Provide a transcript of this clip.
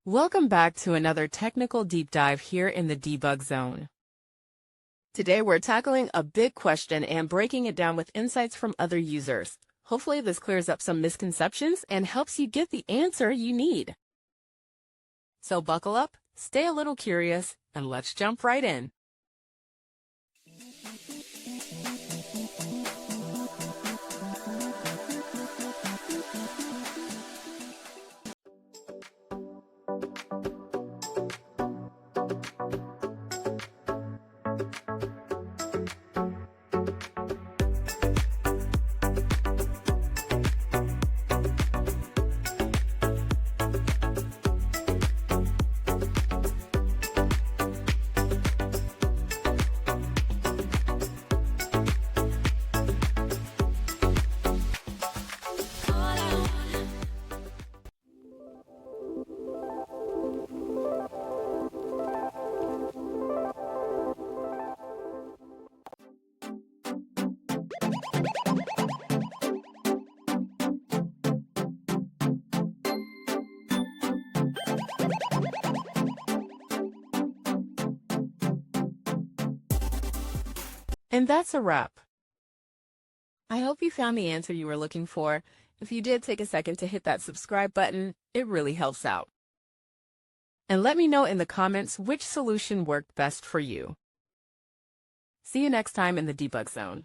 Welcome back to another technical deep dive here in the debug zone. Today we're tackling a big question and breaking it down with insights from other users. Hopefully this clears up some misconceptions and helps you get the answer you need. So buckle up, stay a little curious, and let's jump right in. And that's a wrap. I hope you found the answer you were looking for. If you did, take a second to hit that subscribe button. It really helps out. And let me know in the comments which solution worked best for you. See you next time in the debug zone.